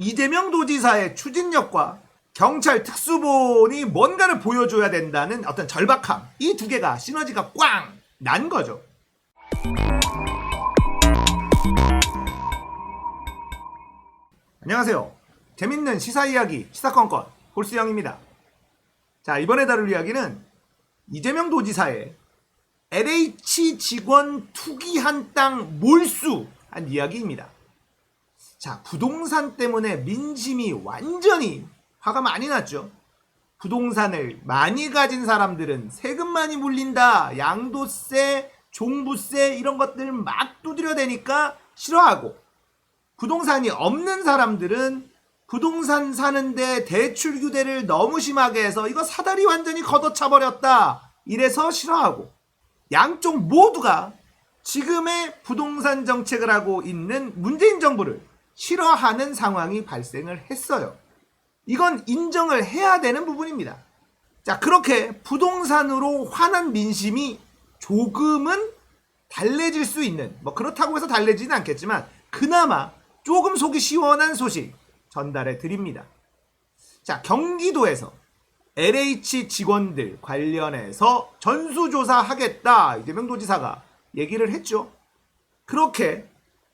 이재명 도지사의 추진력과 경찰 특수본이 뭔가를 보여줘야 된다는 어떤 절박함, 이 두 개가 시너지가 꽝 난 거죠. 안녕하세요. 재밌는 시사 이야기, 시사건건 홀수영입니다. 자, 이번에 다룰 이야기는 이재명 도지사의 LH 직원 투기한 땅 몰수한 이야기입니다. 자, 부동산 때문에 민심이 완전히 화가 많이 났죠. 부동산을 많이 가진 사람들은 세금 많이 물린다, 양도세, 종부세 이런 것들 막 두드려대니까 싫어하고, 부동산이 없는 사람들은 부동산 사는데 대출 규제를 너무 심하게 해서 이거 사다리 완전히 걷어차버렸다 이래서 싫어하고, 양쪽 모두가 지금의 부동산 정책을 하고 있는 문재인 정부를 싫어하는 상황이 발생을 했어요. 이건 인정을 해야 되는 부분입니다. 자, 그렇게 부동산으로 화난 민심이 조금은 달래질 수 있는, 뭐 그렇다고 해서 달래지는 않겠지만 그나마 조금 속이 시원한 소식 전달해 드립니다. 자, 경기도에서 LH 직원들 관련해서 전수조사하겠다 이재명 도지사가 얘기를 했죠. 그렇게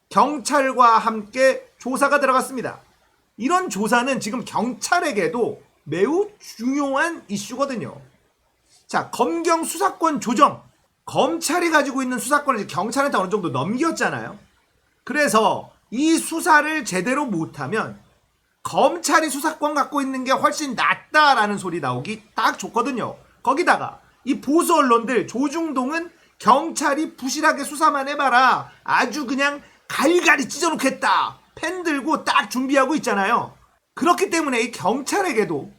경찰과 함께 조사가 들어갔습니다. 이런 조사는 지금 경찰에게도 매우 중요한 이슈거든요. 자, 검경 수사권 조정, 검찰이 가지고 있는 수사권을 이제 경찰한테 어느 정도 넘겼잖아요. 그래서 이 수사를 제대로 못하면 검찰이 수사권 갖고 있는 게 훨씬 낫다라는 소리 나오기 딱 좋거든요. 거기다가 이 보수 언론들 조중동은 경찰이 부실하게 수사만 해봐라, 아주 그냥 갈갈이 찢어놓겠다, 펜 들고 딱 준비하고 있잖아요. 그렇기 때문에 이 경찰에게도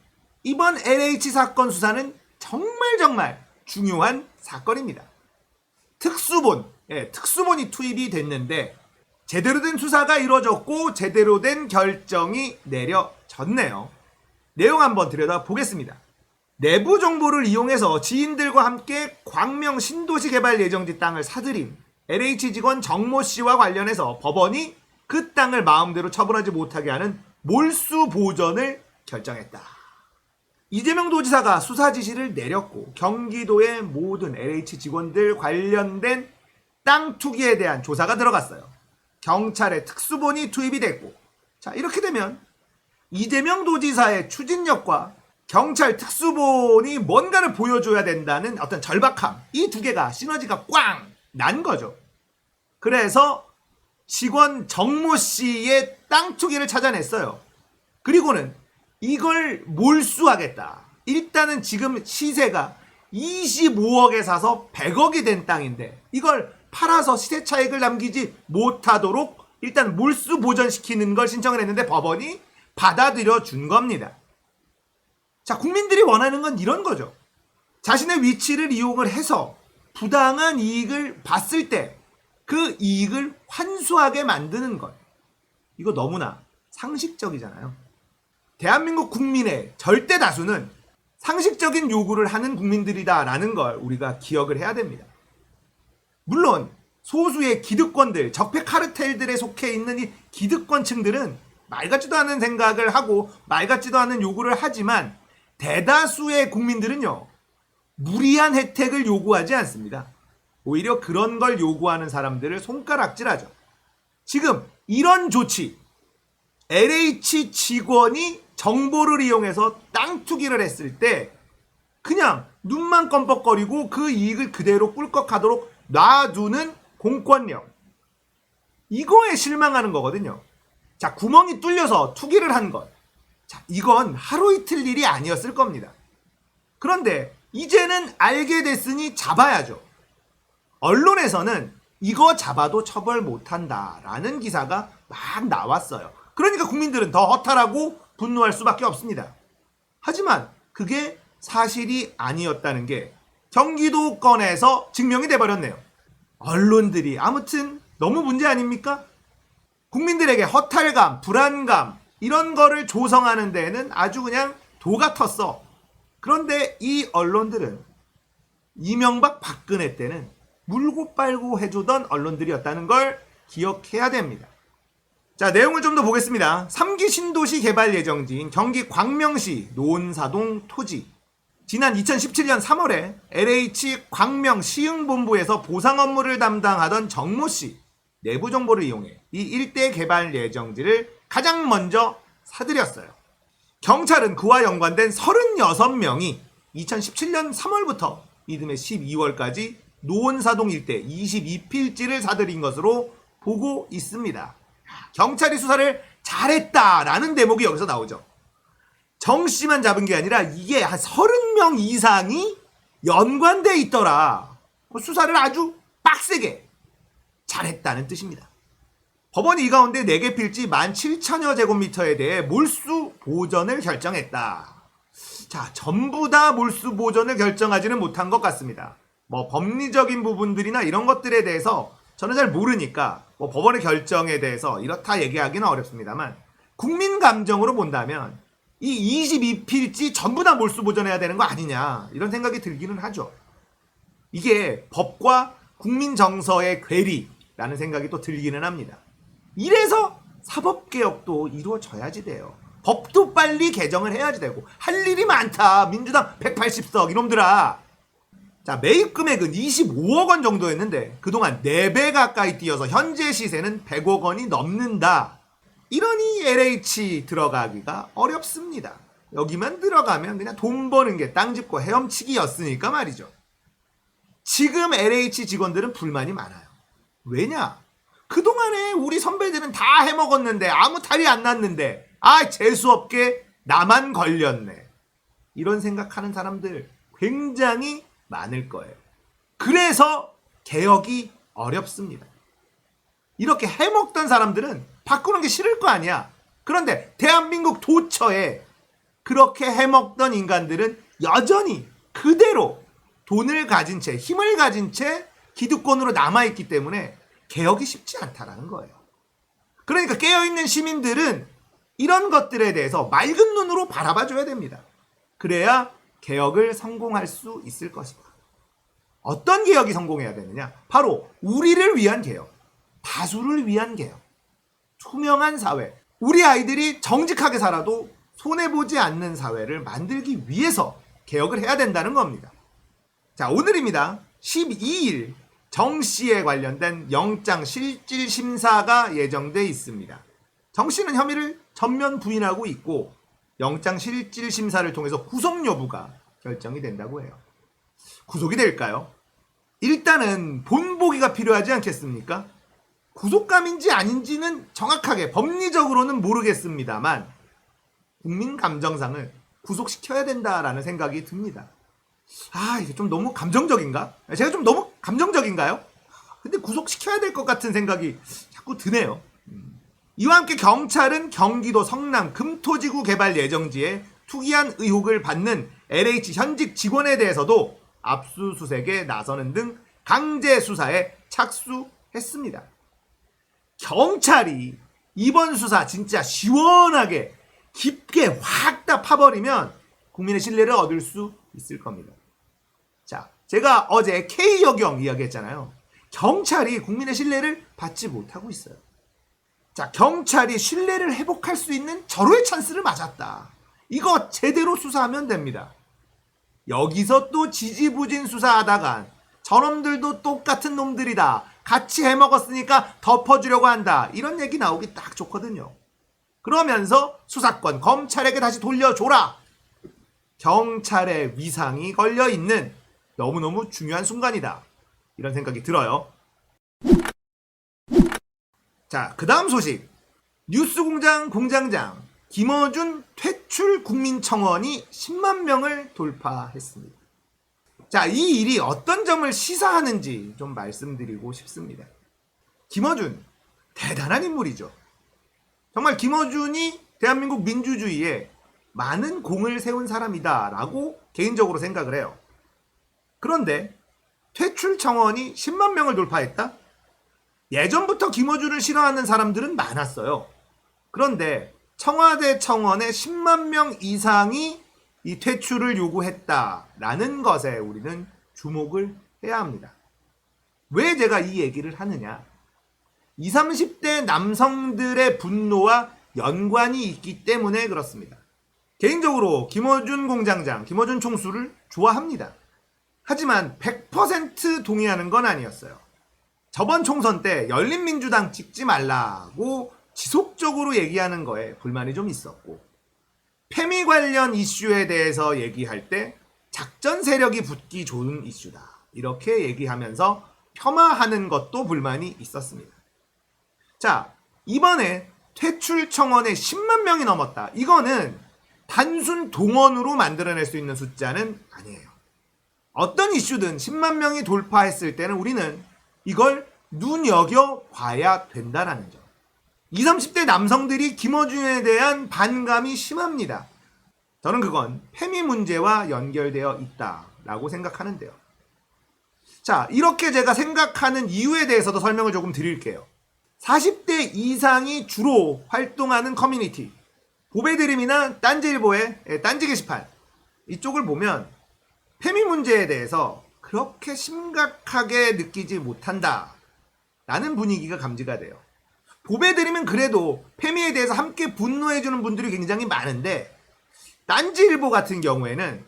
이번 LH 사건 수사는 정말 중요한 사건입니다. 특수본이 투입이 됐는데 제대로 된 수사가 이루어졌고 제대로 된 결정이 내려졌네요. 내용 한번 들여다보겠습니다. 내부 정보를 이용해서 지인들과 함께 광명 신도시 개발 예정지 땅을 사들인 LH 직원 정모 씨와 관련해서 법원이 그 땅을 마음대로 처분하지 못하게 하는 몰수 보전을 결정했다. 이재명 도지사가 수사 지시를 내렸고 경기도의 모든 LH 직원들 관련된 땅 투기에 대한 조사가 들어갔어요. 경찰의 특수본이 투입이 됐고, 자, 이렇게 되면 이재명 도지사의 추진력과 경찰 특수본이 뭔가를 보여줘야 된다는 어떤 절박함, 이 두 개가 시너지가 꽝 난 거죠. 그래서 직원 정모 씨의 땅 투기를 찾아냈어요. 그리고는 이걸 몰수하겠다. 일단은 지금 시세가 25억에 사서 100억이 된 땅인데 이걸 팔아서 시세 차익을 남기지 못하도록 일단 몰수 보전시키는 걸 신청을 했는데 법원이 받아들여 준 겁니다. 자, 국민들이 원하는 건 이런 거죠. 자신의 위치를 이용을 해서 부당한 이익을 봤을 때 그 이익을 환수하게 만드는 것. 이거 너무나 상식적이잖아요. 대한민국 국민의 절대 다수는 상식적인 요구를 하는 국민들이다라는 걸 우리가 기억을 해야 됩니다. 물론 소수의 기득권들, 적폐 카르텔들에 속해 있는 이 기득권층들은 말 같지도 않은 생각을 하고 말 같지도 않은 요구를 하지만 대다수의 국민들은요, 무리한 혜택을 요구하지 않습니다. 오히려 그런 걸 요구하는 사람들을 손가락질하죠. 지금 이런 조치, LH 직원이 정보를 이용해서 땅 투기를 했을 때 그냥 눈만 껌뻑거리고 그 이익을 그대로 꿀꺽하도록 놔두는 공권력, 이거에 실망하는 거거든요. 자, 구멍이 뚫려서 투기를 한 것, 자, 이건 하루 이틀 일이 아니었을 겁니다. 그런데 이제는 알게 됐으니 잡아야죠. 언론에서는 이거 잡아도 처벌 못한다라는 기사가 막 나왔어요. 그러니까 국민들은 더 허탈하고 분노할 수밖에 없습니다. 하지만 그게 사실이 아니었다는 게 경기도 건에서 증명이 돼버렸네요. 언론들이 아무튼 너무 문제 아닙니까? 국민들에게 허탈감, 불안감 이런 거를 조성하는 데에는 아주 그냥 도 같았어. 그런데 이 언론들은 이명박 박근혜 때는 물고 빨고 해주던 언론들이었다는 걸 기억해야 됩니다. 자, 내용을 좀 더 보겠습니다. 3기 신도시 개발 예정지인 경기 광명시 노은사동 토지. 지난 2017년 3월에 LH 광명 시흥본부에서 보상 업무를 담당하던 정모 씨 내부 정보를 이용해 이 일대 개발 예정지를 가장 먼저 사들였어요. 경찰은 그와 연관된 36명이 2017년 3월부터 이듬해 12월까지 노은사동 일대 22필지를 사들인 것으로 보고 있습니다. 경찰이 수사를 잘했다라는 대목이 여기서 나오죠. 정 씨만 잡은 게 아니라 이게 한 30명 이상이 연관돼 있더라. 수사를 아주 빡세게 잘했다는 뜻입니다. 법원이 이 가운데 4개 필지 17,000여 제곱미터에 대해 몰수 보전을 결정했다. 자, 전부 다 몰수 보전을 결정하지는 못한 것 같습니다. 법리적인 부분들이나 이런 것들에 대해서 저는 잘 모르니까 법원의 결정에 대해서 이렇다 얘기하기는 어렵습니다만, 국민 감정으로 본다면 이 22필지 전부 다 몰수 보전해야 되는 거 아니냐, 이런 생각이 들기는 하죠. 이게 법과 국민 정서의 괴리라는 생각이 또 들기는 합니다. 이래서 사법개혁도 이루어져야지 돼요. 법도 빨리 개정을 해야지 되고, 할 일이 많다. 민주당 180석 이놈들아. 자, 매입 금액은 25억 원 정도였는데 그동안 4배 가까이 뛰어서 현재 시세는 100억 원이 넘는다. 이러니 LH 들어가기가 어렵습니다. 여기만 들어가면 그냥 돈 버는 게 땅 짚고 헤엄치기였으니까 말이죠. 지금 LH 직원들은 불만이 많아요. 왜냐? 그동안에 우리 선배들은 다 해먹었는데 아무 탈이 안 났는데 재수없게 나만 걸렸네. 이런 생각하는 사람들 굉장히 많을 거예요. 그래서 개혁이 어렵습니다. 이렇게 해먹던 사람들은 바꾸는 게 싫을 거 아니야. 그런데 대한민국 도처에 그렇게 해먹던 인간들은 여전히 그대로 돈을 가진 채, 힘을 가진 채 기득권으로 남아있기 때문에 개혁이 쉽지 않다라는 거예요. 그러니까 깨어있는 시민들은 이런 것들에 대해서 맑은 눈으로 바라봐줘야 됩니다. 그래야 개혁을 성공할 수 있을 것이다. 어떤 개혁이 성공해야 되느냐? 바로 우리를 위한 개혁, 다수를 위한 개혁, 투명한 사회, 우리 아이들이 정직하게 살아도 손해보지 않는 사회를 만들기 위해서 개혁을 해야 된다는 겁니다. 자, 오늘입니다. 12일 정 씨에 관련된 영장 실질 심사가 예정돼 있습니다. 정 씨는 혐의를 전면 부인하고 있고 영장 실질 심사를 통해서 구속 여부가 결정이 된다고 해요. 구속이 될까요? 일단은 본보기가 필요하지 않겠습니까? 구속감인지 아닌지는 정확하게 법리적으로는 모르겠습니다만 국민 감정상을 구속시켜야 된다라는 생각이 듭니다. 이게 좀 너무 감정적인가? 제가 좀 너무 감정적인가요? 근데 구속시켜야 될 것 같은 생각이 자꾸 드네요. 이와 함께 경찰은 경기도 성남 금토지구 개발 예정지에 투기한 의혹을 받는 LH 현직 직원에 대해서도 압수수색에 나서는 등 강제 수사에 착수했습니다. 경찰이 이번 수사 진짜 시원하게 깊게 확 다 파버리면 국민의 신뢰를 얻을 수 있을 겁니다. 자, 제가 어제 K여경 이야기했잖아요. 경찰이 국민의 신뢰를 받지 못하고 있어요. 자, 경찰이 신뢰를 회복할 수 있는 절호의 찬스를 맞았다. 이거 제대로 수사하면 됩니다. 여기서 또 지지부진 수사하다간 저놈들도 똑같은 놈들이다. 같이 해먹었으니까 덮어주려고 한다. 이런 얘기 나오기 딱 좋거든요. 그러면서 수사권 검찰에게 다시 돌려줘라. 경찰의 위상이 걸려있는 너무너무 중요한 순간이다. 이런 생각이 들어요. 자, 그 다음 소식. 뉴스공장 공장장 김어준 퇴출 국민청원이 10만 명을 돌파했습니다. 자, 이 일이 어떤 점을 시사하는지 좀 말씀드리고 싶습니다. 김어준, 대단한 인물이죠. 정말 김어준이 대한민국 민주주의에 많은 공을 세운 사람이다라고 개인적으로 생각을 해요. 그런데 퇴출 청원이 10만 명을 돌파했다? 예전부터 김어준을 싫어하는 사람들은 많았어요. 그런데 청와대 청원에 10만 명 이상이 이 퇴출을 요구했다라는 것에 우리는 주목을 해야 합니다. 왜 제가 이 얘기를 하느냐? 20, 30대 남성들의 분노와 연관이 있기 때문에 그렇습니다. 개인적으로 김어준 공장장, 김어준 총수를 좋아합니다. 하지만 100% 동의하는 건 아니었어요. 저번 총선 때 열린민주당 찍지 말라고 지속적으로 얘기하는 거에 불만이 좀 있었고, 페미 관련 이슈에 대해서 얘기할 때 작전 세력이 붙기 좋은 이슈다, 이렇게 얘기하면서 폄하하는 것도 불만이 있었습니다. 자, 이번에 퇴출 청원에 10만 명이 넘었다. 이거는 단순 동원으로 만들어낼 수 있는 숫자는 아니에요. 어떤 이슈든 10만 명이 돌파했을 때는 우리는 이걸 눈여겨봐야 된다라는 점. 20, 30대 남성들이 김어준에 대한 반감이 심합니다. 저는 그건 페미 문제와 연결되어 있다라고 생각하는데요. 자, 이렇게 제가 생각하는 이유에 대해서도 설명을 조금 드릴게요. 40대 이상이 주로 활동하는 커뮤니티, 보배드림이나 딴지일보의 딴지 게시판, 이쪽을 보면 페미 문제에 대해서 그렇게 심각하게 느끼지 못한다 라는 분위기가 감지가 돼요. 보배드림은 그래도 페미에 대해서 함께 분노해주는 분들이 굉장히 많은데, 딴지일보 같은 경우에는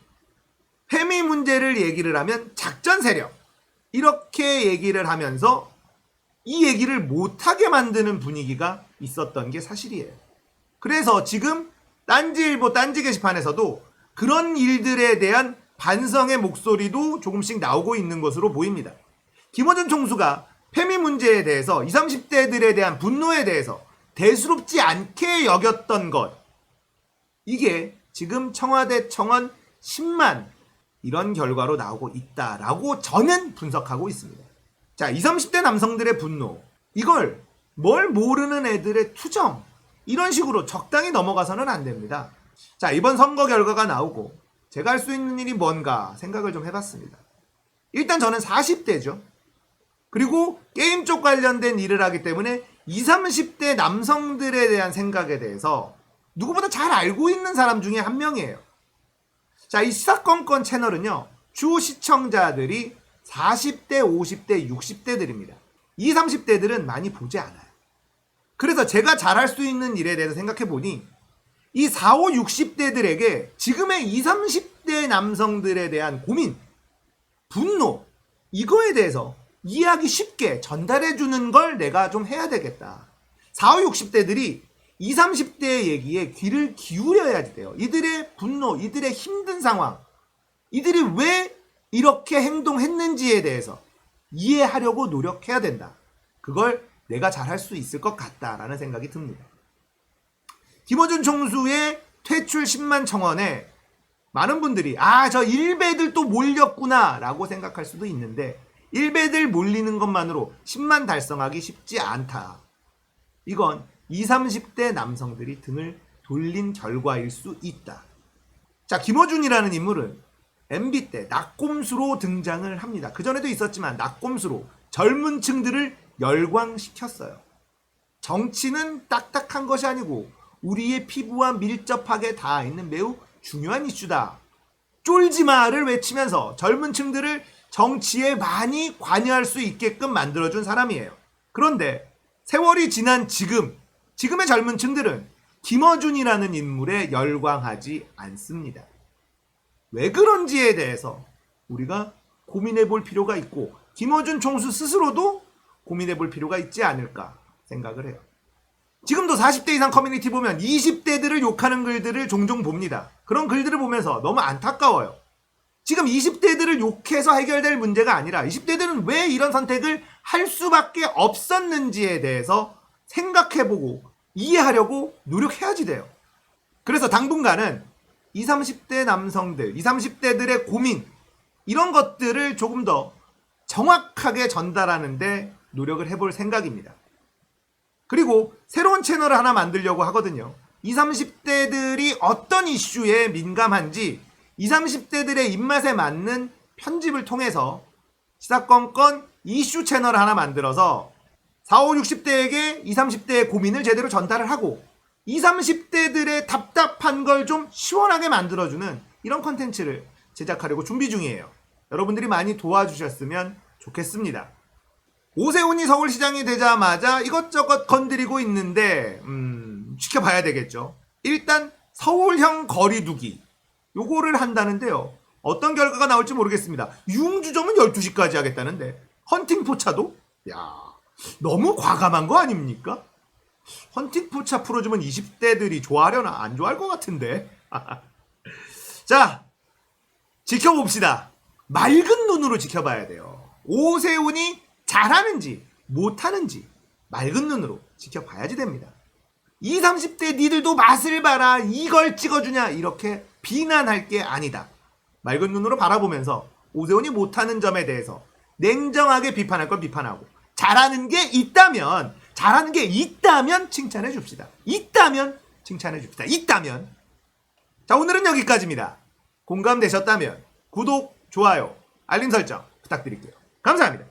페미 문제를 얘기를 하면 작전 세력, 이렇게 얘기를 하면서 이 얘기를 못하게 만드는 분위기가 있었던 게 사실이에요. 그래서 지금 딴지일보 딴지 게시판에서도 그런 일들에 대한 반성의 목소리도 조금씩 나오고 있는 것으로 보입니다. 김어준 총수가 페미 문제에 대해서 20, 30대들에 대한 분노에 대해서 대수롭지 않게 여겼던 것, 이게 지금 청와대 청원 10만 이런 결과로 나오고 있다라고 저는 분석하고 있습니다. 자, 20, 30대 남성들의 분노, 이걸 뭘 모르는 애들의 투정, 이런 식으로 적당히 넘어가서는 안 됩니다. 자, 이번 선거 결과가 나오고 제가 할 수 있는 일이 뭔가 생각을 좀 해봤습니다. 일단 저는 40대죠. 그리고 게임 쪽 관련된 일을 하기 때문에 20, 30대 남성들에 대한 생각에 대해서 누구보다 잘 알고 있는 사람 중에 한 명이에요. 자, 이 시사건건 채널은요, 주 시청자들이 40대, 50대, 60대들입니다. 20, 30대들은 많이 보지 않아요. 그래서 제가 잘할 수 있는 일에 대해서 생각해보니 이 40, 60대들에게 지금의 20, 30대 남성들에 대한 고민, 분노, 이거에 대해서 이해하기 쉽게 전달해주는 걸 내가 좀 해야 되겠다. 40, 60대들이 20, 30대의 얘기에 귀를 기울여야지 돼요. 이들의 분노, 이들의 힘든 상황, 이들이 왜 이렇게 행동했는지에 대해서 이해하려고 노력해야 된다. 그걸 내가 잘할 수 있을 것 같다라는 생각이 듭니다. 김어준 총수의 퇴출 10만 청원에 많은 분들이 저 일베들 또 몰렸구나 라고 생각할 수도 있는데, 일베들 몰리는 것만으로 10만 달성하기 쉽지 않다. 이건 20, 30대 남성들이 등을 돌린 결과일 수 있다. 자, 김어준이라는 인물은 MB 때 낙곰수로 등장을 합니다. 그전에도 있었지만 낙곰수로 젊은 층들을 열광시켰어요. 정치는 딱딱한 것이 아니고 우리의 피부와 밀접하게 닿아 있는 매우 중요한 이슈다. 쫄지마를 외치면서 젊은 층들을 정치에 많이 관여할 수 있게끔 만들어준 사람이에요. 그런데 세월이 지난 지금의 젊은 층들은 김어준이라는 인물에 열광하지 않습니다. 왜 그런지에 대해서 우리가 고민해 볼 필요가 있고, 김어준 총수 스스로도 고민해 볼 필요가 있지 않을까 생각을 해요. 지금도 40대 이상 커뮤니티 보면 20대들을 욕하는 글들을 종종 봅니다. 그런 글들을 보면서 너무 안타까워요. 지금 20대들을 욕해서 해결될 문제가 아니라 20대들은 왜 이런 선택을 할 수밖에 없었는지에 대해서 생각해보고 이해하려고 노력해야지 돼요. 그래서 당분간은 20, 30대 남성들, 20, 30대들의 고민, 이런 것들을 조금 더 정확하게 전달하는데 노력을 해볼 생각입니다. 그리고 새로운 채널을 하나 만들려고 하거든요. 20, 30대들이 어떤 이슈에 민감한지 20, 30대들의 입맛에 맞는 편집을 통해서 시사건건 이슈 채널을 하나 만들어서 40, 60대에게 20, 30대의 고민을 제대로 전달을 하고 20, 30대들의 답답한 걸 좀 시원하게 만들어주는 이런 컨텐츠를 제작하려고 준비 중이에요. 여러분들이 많이 도와주셨으면 좋겠습니다. 오세훈이 서울시장이 되자마자 이것저것 건드리고 있는데 지켜봐야 되겠죠. 일단 서울형 거리두기 요거를 한다는데요. 어떤 결과가 나올지 모르겠습니다. 융주점은 12시까지 하겠다는데 헌팅 포차도? 야, 너무 과감한 거 아닙니까? 헌팅 포차 풀어주면 20대들이 좋아하려나? 안 좋아할 것 같은데. 자, 지켜봅시다. 맑은 눈으로 지켜봐야 돼요. 오세훈이 잘하는지 못하는지 맑은 눈으로 지켜봐야지 됩니다. 20, 30대 니들도 맛을 봐라, 이걸 찍어주냐, 이렇게 비난할 게 아니다. 맑은 눈으로 바라보면서 오세훈이 못하는 점에 대해서 냉정하게 비판할 걸 비판하고, 잘하는 게 있다면 칭찬해 줍시다. 있다면 칭찬해 줍시다. 있다면. 자, 오늘은 여기까지입니다. 공감되셨다면 구독, 좋아요, 알림 설정 부탁드릴게요. 감사합니다.